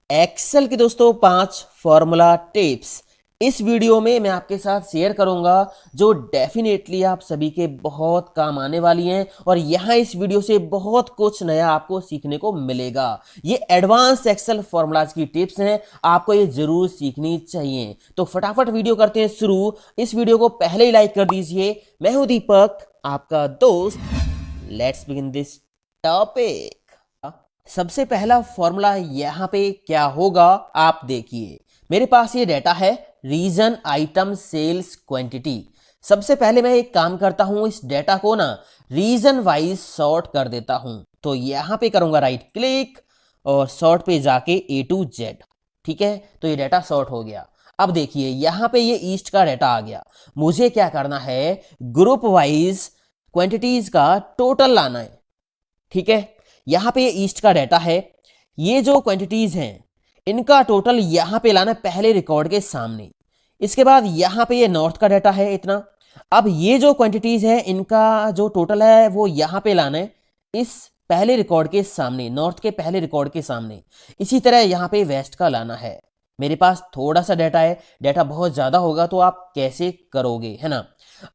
Excel के दोस्तों 5 formula tips इस वीडियो में मैं आपके साथ शेयर करूंगा जो डेफिनेटली आप सभी के बहुत काम आने वाली हैं और यहां इस वीडियो से बहुत कुछ नया आपको सीखने को मिलेगा। ये एडवांस एक्सेल फॉर्मूलाज की टिप्स हैं, आपको ये जरूर सीखनी चाहिए। तो फटाफट वीडियो करते हैं शुरू। इस वीडियो को पहले ही लाइक कर दीजिए। मैं हूं दीपक, आपका दोस्त। Let's begin this topic. सबसे पहला फॉर्मूला यहां पे क्या होगा, आप देखिए। मेरे पास ये डेटा है रीजन आइटम सेल्स क्वांटिटी। सबसे पहले मैं एक काम करता हूं, इस डेटा को ना रीजन वाइज सॉर्ट कर देता हूं। तो यहां पे करूंगा राइट क्लिक और सॉर्ट पे जाके A to Z। ठीक है, तो ये डेटा सॉर्ट हो गया। अब देखिए यहां पे ये ईस्ट का डेटा आ गया। मुझे क्या करना है, ग्रुप वाइज क्वांटिटीज का टोटल लाना है। ठीक है, यहां पे ये ईस्ट का डाटा है। ये जो क्वांटिटीज हैं इनका टोटल यहां पे लाना है पहले रिकॉर्ड के सामने। इसके बाद यहां पे ये नॉर्थ का डाटा है इतना। अब ये जो क्वांटिटीज है इनका जो टोटल है वो यहां पे लाना है इस पहले रिकॉर्ड के सामने, नॉर्थ के पहले रिकॉर्ड के सामने। इसी तरह यहां पे वेस्ट का लाना है। मेरे पास थोड़ा सा डाटा है, डाटा बहुत ज्यादा होगा तो आप कैसे करोगे, है ना।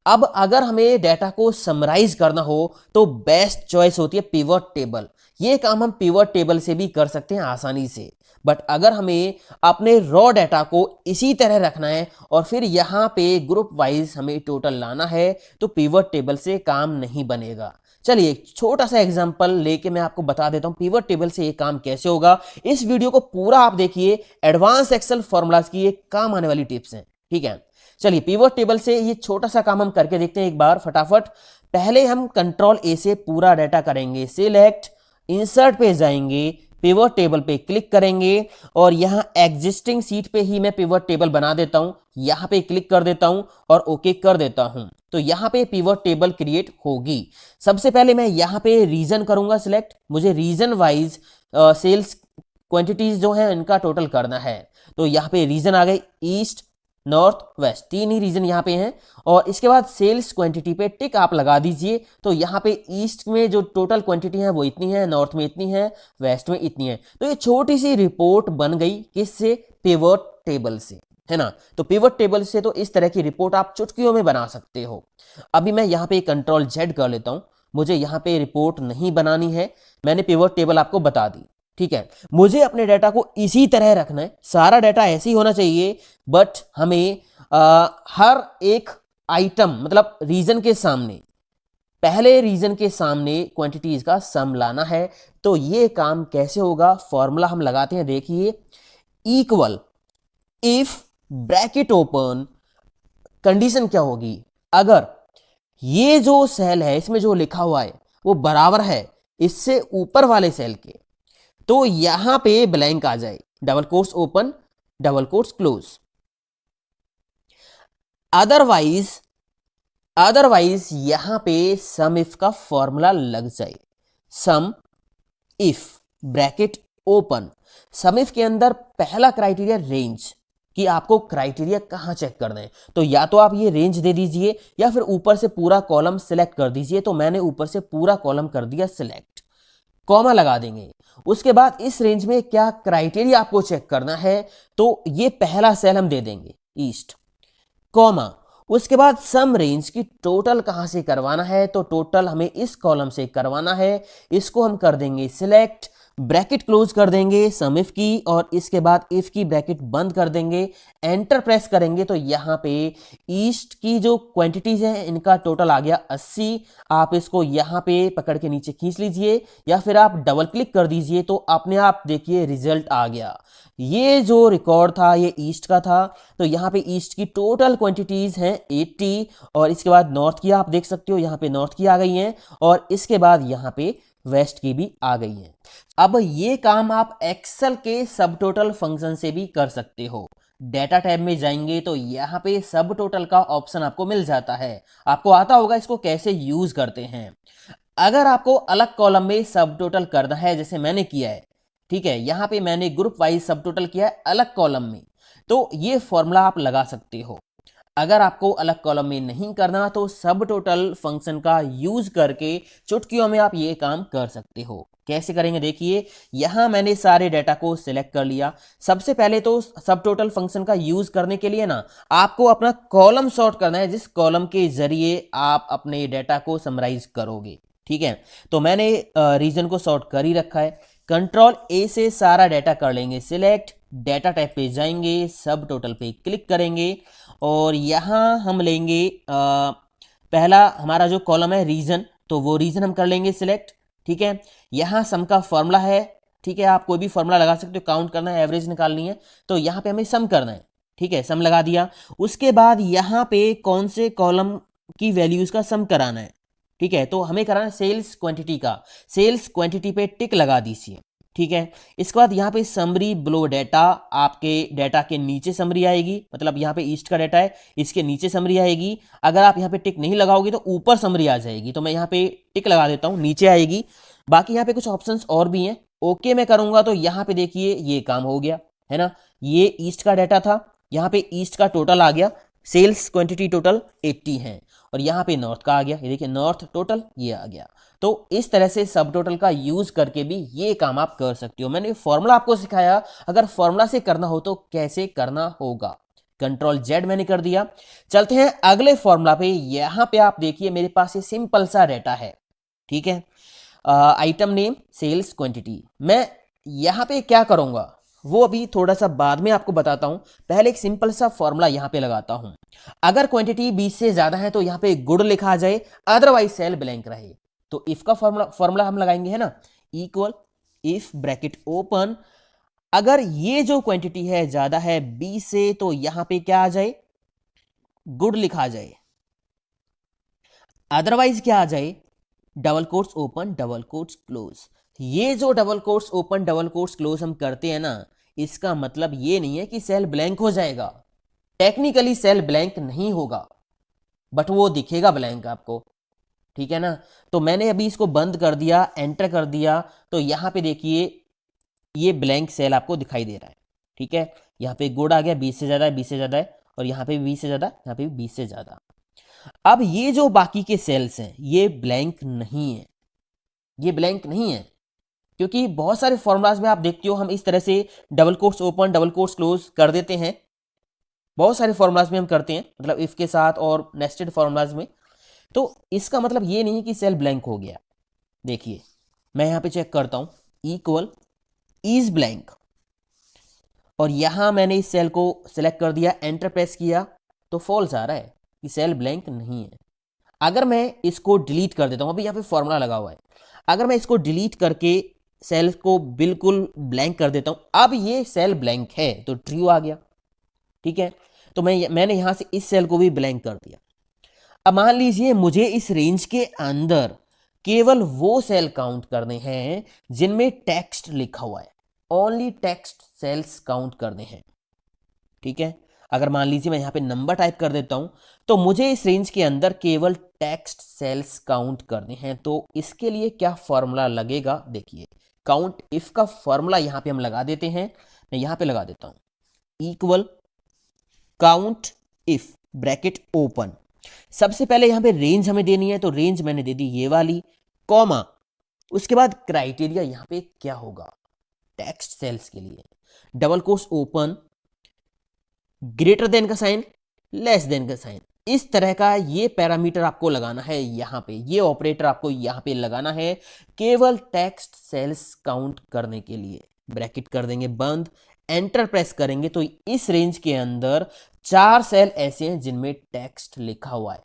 अब अगर हमें डाटा को समराइज करना हो तो बेस्ट चॉइस होती है पिवट टेबल। ये काम हम पिवट टेबल से भी कर सकते हैं आसानी से। बट अगर हमें अपने रॉ डाटा को इसी तरह रखना है और फिर यहाँ पे ग्रुप वाइज हमें टोटल लाना है तो पिवट टेबल से काम नहीं बनेगा। चलिए एक छोटा सा एग्जांपल लेके मैं आपको बता देता हूं पिवट टेबल से ये काम कैसे होगा। इस वीडियो को पूरा आप देखिए, एडवांस एक्सेल फॉर्मूलाज की ये काम आने वाली टिप्स हैं। ठीक है, चलिए पिवट टेबल से ये छोटा सा काम हम करके देखते हैं एक बार फटाफट। पहले हम कंट्रोल ए से पूरा डाटा करेंगे सिलेक्ट, इंसर्ट पे जाएंगे, पिवट टेबल पे क्लिक करेंगे और यहां एग्जिस्टिंग सीट पे ही मैं पिवट टेबल बना देता हूं। यहां पे क्लिक कर देता हूं और ओके कर देता हूं, तो यहां पे पिवट टेबल क्रिएट होगी। सबसे पहले मैं यहां पे रीजन करूंगा सिलेक्ट। मुझे रीजन वाइज सेल्स क्वांटिटीज जो है इनका टोटल करना है। तो यहां पे रीजन आ गए ईस्ट, नॉर्थ, वेस्ट, तीन ही रीजन यहाँ पे हैं। और इसके बाद सेल्स क्वांटिटी पे टिक आप लगा दीजिए। तो यहाँ पे ईस्ट में जो टोटल क्वांटिटी है वो इतनी है, नॉर्थ में इतनी है, वेस्ट में इतनी है। तो ये छोटी सी रिपोर्ट बन गई किससे, पिवट टेबल से, है ना। तो पिवट टेबल से तो इस तरह की रिपोर्ट आप चुटकियों में बना सकते हो। अभी मैं यहाँ पे कंट्रोल Z कर लेता हूँ। मुझे यहाँ पे रिपोर्ट नहीं बनानी है, मैंने पिवट टेबल आपको बता दी। ठीक है, मुझे अपने डाटा को इसी तरह रखना है, सारा डाटा ऐसे ही होना चाहिए। बट हमें हर एक आइटम मतलब रीजन के सामने, पहले रीजन के सामने क्वांटिटीज का सम लाना है। तो ये काम कैसे होगा, फॉर्मूला हम लगाते हैं। देखिए equal, if bracket open, condition क्या होगी, अगर ये जो सेल है इसमें जो लिखा हुआ है वो बराबर है इससे ऊपर वाले सेल के, तो यहां पे ब्लैंक आ जाए, double quotes open, double quotes close. Otherwise otherwise यहां पे सम इफ का फॉर्मूला लग जाए। Sum if bracket open, sum if के अंदर पहला क्राइटेरिया रेंज, कि आपको क्राइटेरिया कहां चेक करना है। तो या तो आप ये रेंज दे दीजिए या फिर ऊपर से पूरा कॉलम सिलेक्ट कर दीजिए। तो मैंने ऊपर से पूरा कॉलम कर दिया सिलेक्ट, कॉमा लगा देंगे। उसके बाद इस रेंज में क्या क्राइटेरिया आपको चेक करना है, तो ये पहला सेल हम दे देंगे ईस्ट, कॉमा। उसके बाद सम रेंज की टोटल कहां से करवाना है, तो टोटल हमें इस कॉलम से करवाना है। इसको हम कर देंगे सिलेक्ट, ब्रैकेट क्लोज कर देंगे सम इफ की, और इसके बाद इफ की ब्रैकेट बंद कर देंगे, एंटर प्रेस करेंगे। तो यहां पे ईस्ट की जो क्वांटिटीज है इनका टोटल आ गया 80। आप इसको यहां पे पकड़ के नीचे खींच लीजिए या फिर आप डबल क्लिक कर दीजिए, तो अपने आप देखिए रिजल्ट आ गया। ये जो रिकॉर्ड था ये ईस्ट का था। तो यहाँ पे ईस्ट की टोटल क्वांटिटीज हैं 80 और इसके बाद नॉर्थ की आप देख सकते हो, यहाँ पे नॉर्थ की आ गई हैं और इसके बाद यहाँ पे वेस्ट की भी आ गई हैं। अब ये काम आप एक्सेल के सब टोटल फंक्शन से भी कर सकते हो। डेटा टैब में जाएंगे तो यहाँ पे सब टोटल का ऑप्शन आपको मिल जाता है, आपको आता होगा इसको कैसे यूज करते हैं। अगर आपको अलग कॉलम में सब टोटल करना है जैसे मैंने किया है, ठीक है, यहां पे मैंने ग्रुप वाइज सब टोटल किया है अलग कॉलम में, तो ये फॉर्मूला आप लगा सकते हो। अगर आपको अलग कॉलम में नहीं करना तो सब टोटल फंक्शन का यूज करके चुटकियों में आप ये काम कर सकते हो। कैसे करेंगे देखिए, यहां मैंने सारे डाटा को सिलेक्ट कर लिया। सबसे पहले तो सब टोटल फंक्शन का यूज करने के लिए ना आपको अपना कॉलम सॉर्ट करना है, जिस कॉलम के जरिए आप अपने डाटा को समराइज करोगे। ठीक है, तो मैंने रीजन को सॉर्ट कर ही रखा है। कंट्रोल ए से सारा डाटा कर लेंगे सिलेक्ट, डाटा टाइप पे जाएंगे, सब टोटल पे क्लिक करेंगे और यहाँ हम लेंगे पहला हमारा जो कॉलम है रीजन, तो वो रीजन हम कर लेंगे सिलेक्ट। ठीक है, यहाँ सम का फॉर्मूला है। ठीक है, आप कोई भी फॉर्मूला लगा सकते हो, काउंट करना है, एवरेज निकालनी है, तो यहाँ पे हमें सम करना है। ठीक है, सम लगा दिया। उसके बाद यहाँ पे कौन से कॉलम की वैल्यूज का सम कराना है। ठीक है, तो हमें कराना है सेल्स क्वांटिटी का। सेल्स क्वांटिटी पे टिक लगा दीजिए। ठीक है, इसके बाद यहाँ पे समरी ब्लो डाटा, आपके डाटा के नीचे समरी आएगी, मतलब यहाँ पे ईस्ट का डाटा है, इसके नीचे समरी आएगी। अगर आप यहाँ पे टिक नहीं लगाओगे तो ऊपर समरी आ जाएगी, तो मैं यहाँ पे टिक लगा देता हूँ, नीचे आएगी। बाकी यहाँ पे कुछ ऑप्शंस और भी हैं, ओके मैं करूंगा तो यहाँ पे देखिए ये काम हो गया है ना। ये ईस्ट का डाटा था, यहाँ पे ईस्ट का टोटल आ गया, सेल्स क्वांटिटी टोटल 80 है, और यहाँ पे नॉर्थ का आ गया, ये देखिए नॉर्थ टोटल ये आ गया। तो इस तरह से सब टोटल का यूज करके भी ये काम आप कर सकते हो। मैंने फॉर्मूला आपको सिखाया, अगर फॉर्मूला से करना हो तो कैसे करना होगा। कंट्रोल जेड मैंने कर दिया। चलते हैं अगले फॉर्मूला पे। यहां पे आप देखिए मेरे पास ये सिंपल सा डाटा है। ठीक है, आइटम नेम सेल्स क्वांटिटी। मैं यहां पे क्या करूंगा वो अभी थोड़ा सा बाद में आपको बताता हूं, पहले एक सिंपल सा फॉर्मूला यहां पे लगाता हूं। अगर क्वांटिटी 20 से ज्यादा है तो यहां पे गुड लिखा जाए, अदरवाइज सेल ब्लैंक रहे। तो इफ का फॉर्मूला हम लगाएंगे है ना, इक्वल इफ ब्रैकेट ओपन, अगर ये जो क्वांटिटी है ज्यादा है 20 से तो यहां पे क्या आ जाए, गुड लिखा जाए, अदरवाइज क्या आ जाए, double quotes open double quotes close. ये जो double quotes open double quotes close हम करते हैं ना, इसका मतलब ये नहीं है कि सेल ब्लैंक हो जाएगा। टेक्निकली सेल ब्लैंक नहीं होगा, बट वो दिखेगा ब्लैंक आपको। ठीक है ना, तो मैंने अभी इसको बंद कर दिया, एंटर कर दिया, तो यहां पे देखिए ये ब्लैंक सेल आपको दिखाई दे रहा है। ठीक है, यहाँ पे गुड आ गया, 20 से ज्यादा है, 20 से ज्यादा है, और यहाँ पे 20 से ज्यादा, यहाँ पे 20 से ज्यादा। अब ये जो बाकी के सेल्स हैं ये ब्लैंक नहीं है, ये ब्लैंक नहीं है, क्योंकि बहुत सारे फॉर्मूलाज में आप देखते हो हम इस तरह से double quotes open double quotes close कर देते हैं। बहुत सारे फॉर्मूलाज में हम करते हैं, मतलब इफ के साथ और नेस्टेड फॉर्मूलाज में। तो इसका मतलब ये नहीं कि सेल ब्लैंक हो गया। देखिए मैं यहां पे चेक करता हूं, इक्वल इज ब्लैंक, और यहां मैंने इस सेल को सिलेक्ट कर दिया, एंटर प्रेस किया, तो फॉल्स आ रहा है कि सेल ब्लैंक नहीं है। अगर मैं इसको डिलीट कर देता हूं, अभी यहां पे फॉर्मूला लगा हुआ है, अगर मैं इसको डिलीट करके सेल को बिल्कुल ब्लैंक कर देता हूं, अब ये सेल ब्लैंक है तो ट्रू आ गया। ठीक है, तो मैंने यहां से इस सेल को भी ब्लैंक कर दिया। अब मान लीजिए मुझे इस रेंज के अंदर केवल वो सेल काउंट करने हैं जिनमें टेक्स्ट लिखा हुआ है, ओनली टेक्स्ट सेल्स काउंट करने हैं। ठीक है, अगर मान लीजिए मैं यहां पे नंबर टाइप कर देता हूं, तो मुझे इस रेंज के अंदर केवल टेक्स्ट सेल्स काउंट करने हैं। तो इसके लिए क्या फॉर्मूला लगेगा, देखिए काउंट इफ का फॉर्मूला यहां पे हम लगा देते हैं। मैं यहां पे लगा देता हूं, equal count if bracket open. सबसे पहले यहां पे रेंज हमें देनी है, तो रेंज मैंने दे दी ये वाली, कॉमा, उसके बाद क्राइटेरिया यहां पे क्या होगा, टेक्स्ट सेल्स के लिए double quotes open, greater than का साइन, लेस देन का साइन, इस तरह का ये पैरामीटर आपको लगाना है यहां पे, ये ऑपरेटर आपको यहां पे लगाना है केवल टेक्स्ट सेल्स काउंट करने के लिए। ब्रैकेट कर देंगे बंद, एंटर प्रेस करेंगे तो इस रेंज के अंदर 4 सेल ऐसे हैं जिनमें टेक्स्ट लिखा हुआ है।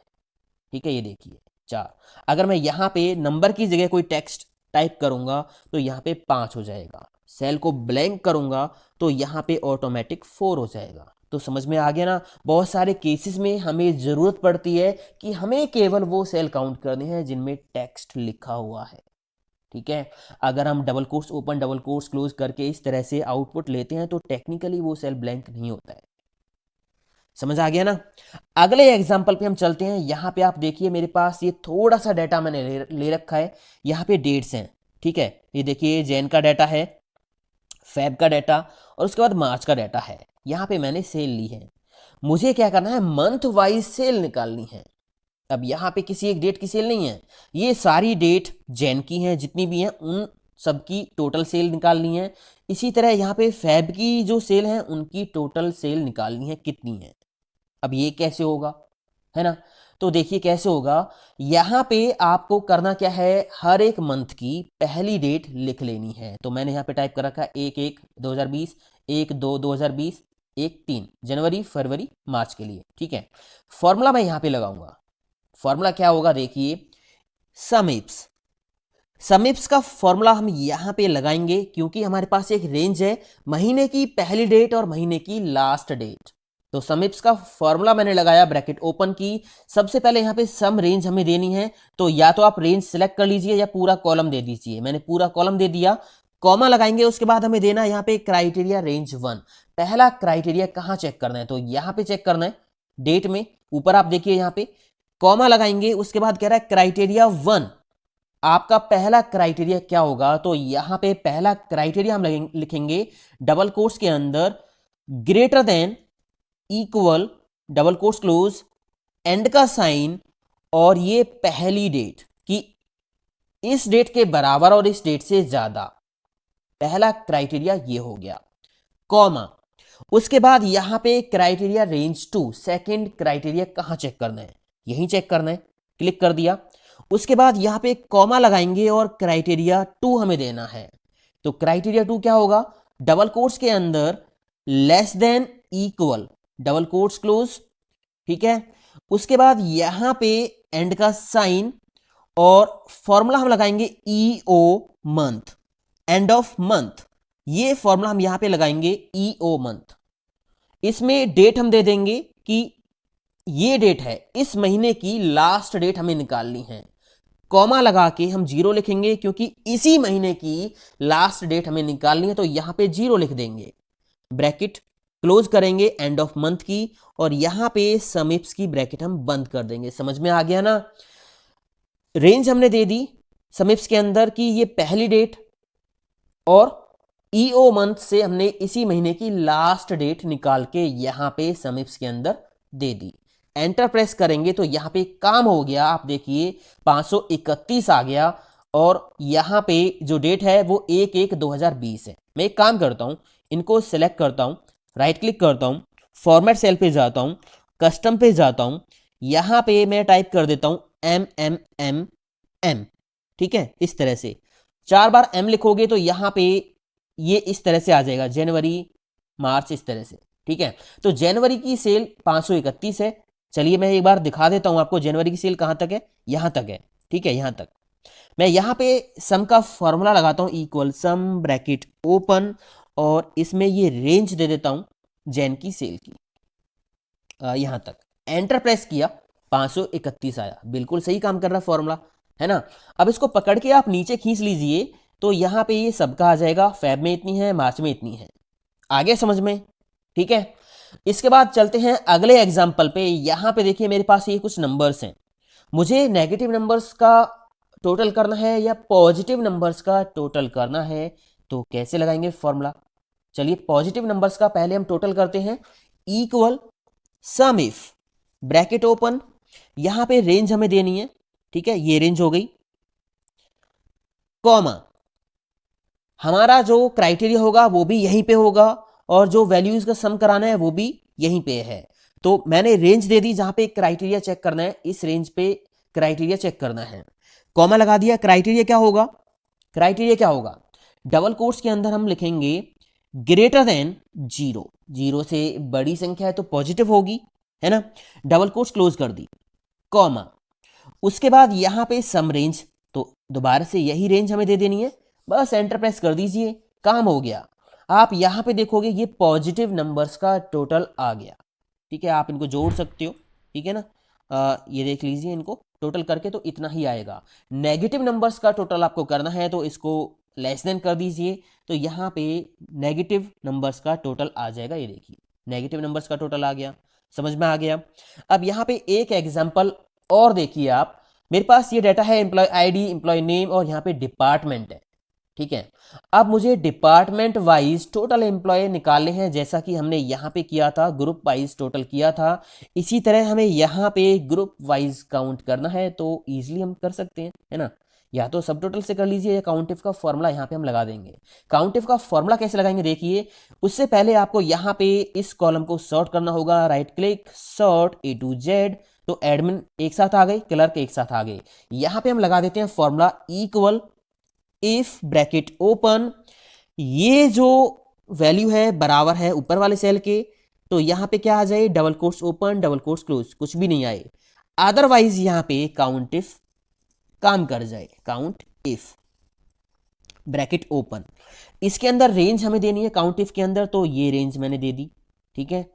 ठीक है, ये देखिए 4। अगर मैं यहां पे नंबर की जगह कोई टेक्स्ट टाइप करूंगा तो यहां पे 5 हो जाएगा, सेल को ब्लैंक करूंगा तो यहां पे ऑटोमेटिक 4 हो जाएगा। तो समझ में आ गया ना, बहुत सारे केसेस में हमें जरूरत पड़ती है कि हमें केवल वो सेल काउंट करने हैं जिनमें टेक्स्ट लिखा हुआ है। ठीक है, अगर हम double quotes open double quotes close करके इस तरह से आउटपुट लेते हैं तो टेक्निकली वो सेल ब्लैंक नहीं होता है। समझ आ गया ना। अगले एग्जांपल पे हम चलते हैं। यहां पे आप देखिए मेरे पास ये थोड़ा सा डाटा मैंने ले रखा है, यहां पे डेट्स हैं। ठीक है, ये देखिए जैन का डाटा है, फेब का डाटा, और उसके बाद मार्च का डाटा है। यहां पे मैंने सेल ली है। मुझे क्या करना है, मंथ वाइज सेल निकालनी है। अब यहाँ पे किसी एक डेट की सेल नहीं है, ये सारी डेट जैन की हैं, जितनी भी हैं उन सबकी टोटल सेल निकालनी है। इसी तरह यहाँ पे फेब की जो सेल है उनकी टोटल सेल निकालनी है कितनी है। अब ये कैसे होगा, है ना? तो देखिए कैसे होगा, यहाँ पे आपको करना क्या है, हर एक मंथ की पहली डेट लिख लेनी है। तो मैंने यहाँ पे टाइप कर रखा है 1/1/2020, 1/2/2020, 1/3 जनवरी फरवरी मार्च के लिए, ठीक है। फॉर्मूला मैं यहाँ पे लगाऊंगा। फॉर्मूला क्या होगा, देखिए समिप्स। समिप्स का फॉर्मूला हम यहां पे लगाएंगे क्योंकि हमारे पास एक रेंज है, महीने की पहली डेट और महीने की लास्ट डेट। तो समिप्स का फॉर्मूला मैंने लगाया, ब्रैकेट ओपन की। सबसे पहले यहां पे सम रेंज हमें देनी है, तो या तो आप रेंज सिलेक्ट कर लीजिए या पूरा कॉलम दे दीजिए। मैंने पूरा कॉलम दे दिया, कॉमा लगाएंगे। उसके बाद हमें देना है यहाँ पे क्राइटेरिया रेंज 1। पहला क्राइटेरिया कहां चेक करना है, तो यहां पे चेक करना है डेट में। ऊपर आप देखिए यहाँ पे कॉमा लगाएंगे, उसके बाद कह रहा है क्राइटेरिया 1। आपका पहला क्राइटेरिया क्या होगा, तो यहां पे पहला क्राइटेरिया हम लिखेंगे डबल कोट्स के अंदर greater than, equal, double quotes close, and का साइन, और ये पहली डेट कि इस डेट के बराबर और इस डेट से ज्यादा। पहला क्राइटेरिया ये हो गया, कॉमा। उसके बाद यहां पे क्राइटेरिया रेंज 2, सेकंड क्राइटेरिया कहां चेक करना है, यहीं चेक करना है, क्लिक कर दिया। उसके बाद यहां पे कॉमा लगाएंगे और क्राइटेरिया 2 हमें देना है। तो क्राइटेरिया 2 क्या होगा, डबल कोट्स के अंदर less than, equal, double quotes close, ठीक है। उसके बाद यहां पे एंड का साइन, और फॉर्मूला हम लगाएंगे EO month, end of month. ये फॉर्मूला हम यहां पे लगाएंगे ईओ मंथ। इसमें डेट हम दे देंगे कि ये डेट है, इस महीने की लास्ट डेट हमें निकालनी है। कॉमा लगा के हम 0 लिखेंगे क्योंकि इसी महीने की लास्ट डेट हमें निकालनी है, तो यहां पे 0 लिख देंगे। ब्रैकेट क्लोज करेंगे एंड ऑफ मंथ की, और यहां पे समिप्स की ब्रैकेट हम बंद कर देंगे। समझ में आ गया ना? रेंज हमने दे दी समिप्स के अंदर की ये पहली डेट, और ईओ मंथ से हमने इसी महीने की लास्ट डेट निकाल के यहां पे समिप्स के अंदर दे दी। एंटर प्रेस करेंगे तो यहां पे काम हो गया, आप देखिए 531 आ गया, और यहां पे जो डेट है वो 1/1/2020 है। मैं एक काम करता हूं, इनको सेलेक्ट करता हूं, राइट क्लिक करता हूं, फॉर्मेट सेल पे जाता हूं, कस्टम पे जाता हूं, यहां पे मैं टाइप कर देता हूं MMMM, ठीक है। इस तरह से 4 बार M लिखोगे तो यहां पे ये इस तरह से आ जाएगा, जनवरी मार्च, इस तरह से, ठीक है। तो जनवरी की सेल 531 है। चलिए मैं एक बार दिखा देता हूं आपको जनवरी की सेल कहां तक है, यहां तक है, ठीक है, यहां तक। मैं यहां पे सम का फॉर्मूला लगाता हूं, इक्वल सम ब्रैकेट ओपन, और इसमें ये रेंज दे देता हूं जैन की सेल की, यहां तक। एंटर प्रेस किया, 531 आया। बिल्कुल सही काम कर रहा है फॉर्मूला, है ना? अब इसको पकड़ के आप नीचे खींच लीजिए तो यहां पे ये सबका आ जाएगा, फेब में इतनी है, मार्च में इतनी है। आगे समझ में, ठीक है। इसके बाद चलते हैं अगले एग्जाम्पल पे। यहां पे देखिए मेरे पास ये कुछ नंबर्स हैं, मुझे नेगेटिव नंबर्स का टोटल करना है या पॉजिटिव नंबर्स का टोटल करना है, तो कैसे लगाएंगे फॉर्मूला? चलिए पॉजिटिव नंबर्स का पहले हम टोटल करते हैं, equal some if, bracket open, यहां पे रेंज हमें देनी है, ठीक है, ये रेंज हो गई, कॉमा, हमारा जो क्राइटेरिया होगा वो भी यहीं पे होगा, और जो वैल्यूज का सम कराना है वो भी यहीं पे है। तो मैंने रेंज दे दी, जहां पे क्राइटेरिया चेक करना है, इस रेंज पे क्राइटेरिया चेक करना है, कॉमा लगा दिया। क्राइटेरिया क्या होगा, क्राइटेरिया क्या होगा, डबल कोट्स के अंदर हम लिखेंगे ग्रेटर देन 0, 0 से बड़ी संख्या है तो पॉजिटिव होगी, है ना। डबल कोट्स क्लोज कर दी, कॉमा। उसके बाद यहां पे सम रेंज, तो दोबारा से यही रेंज हमें दे देनी है, बस एंटर प्रेस कर दीजिए, काम हो गया। आप यहां पे देखोगे ये पॉजिटिव नंबर्स का टोटल आ गया, ठीक है। आप इनको जोड़ सकते हो, ठीक है ना। ये देख लीजिए, इनको टोटल करके तो इतना ही आएगा। नेगेटिव नंबर्स का टोटल आपको करना है तो इसको लेस देन कर दीजिए, तो यहाँ पे नेगेटिव नंबर्स का टोटल आ जाएगा। ये देखिए नेगेटिव नंबर्स का टोटल आ गया, समझ में आ गया। अब यहाँ पे एक एग्जाम्पल और देखिए आप, मेरे पास ये डाटा है एम्प्लॉय आईडी, एम्प्लॉय नेम, और यहाँ पे डिपार्टमेंट है, ठीक है। अब मुझे डिपार्टमेंट वाइज टोटल एम्प्लॉय निकालने हैं, जैसा कि हमने यहाँ पे किया था, ग्रुप वाइज टोटल किया था। इसी तरह हमें यहाँ पे ग्रुप वाइज काउंट करना है, तो इजीली हम कर सकते हैं, है ना। या तो सब टोटल से कर लीजिए, या काउंट इफ का फॉर्मूला यहाँ पे हम लगा देंगे। काउंट इफ का फॉर्मूला कैसे लगाएंगे देखिए, उससे पहले आपको यहाँ पे इस कॉलम को सॉर्ट करना होगा। Right click, sort A to Z, तो एडमिन एक साथ आ गए, क्लर्क एक साथ आ गए। यहाँ पे हम लगा देते हैं formula equal if bracket open, ये जो वैल्यू है बराबर है ऊपर वाले सेल के, तो यहां पे क्या आ जाए, double quotes open double quotes close, कुछ भी नहीं आए। अदरवाइज यहां पे काउंट इफ काम कर जाए। काउंट इफ ब्रैकेट ओपन, इसके अंदर रेंज हमें देनी है काउंट इफ के अंदर, तो ये रेंज मैंने दे दी, ठीक है।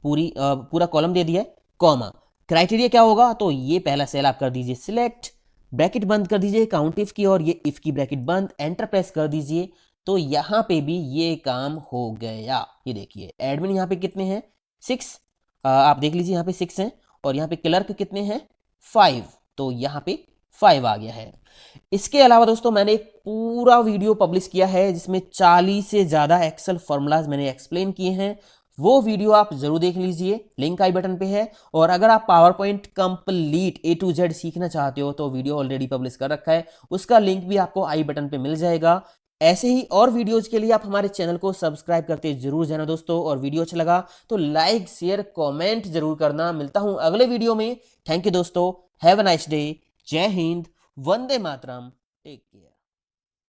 पूरा कॉलम दे दिया है, कॉमा। क्राइटेरिया क्या होगा, तो ये पहला सेल आप कर दीजिए सिलेक्ट, ब्रैकेट बंद कर दीजिए काउंट इफ की, और ये इफ की ब्रैकेट बंद, एंटर प्रेस कर दीजिए। तो यहां पे भी ये काम हो गया। ये देखिए एडमिन यहाँ पे कितने हैं, 6, आप देख लीजिए यहाँ पे 6 हैं, और यहाँ पे क्लर्क कितने हैं, 5, तो यहाँ पे 5 आ गया है। इसके अलावा दोस्तों मैंने एक पूरा वीडियो पब्लिश किया है जिसमें 40 से ज़्यादा एक्सेल फॉर्मूलाज मैंने एक्सप्लेन किए हैं, वो वीडियो आप जरूर देख लीजिए, लिंक आई बटन पे है। और अगर आप power point complete A to Z सीखना चाहते हो तो वीडियो ऑलरेडी पब्लिश कर रखा है, उसका लिंक भी आपको आई बटन पे मिल जाएगा। ऐसे ही और वीडियोज के लिए आप हमारे चैनल को सब्सक्राइब करते जरूर जाना दोस्तों, और वीडियो अच्छा लगा तो लाइक शेयर कॉमेंट जरूर करना। मिलता हूं अगले वीडियो में। थैंक यू दोस्तों, हैव अ नाइस डे, जय हिंद, वंदे मातरम, टेक केयर।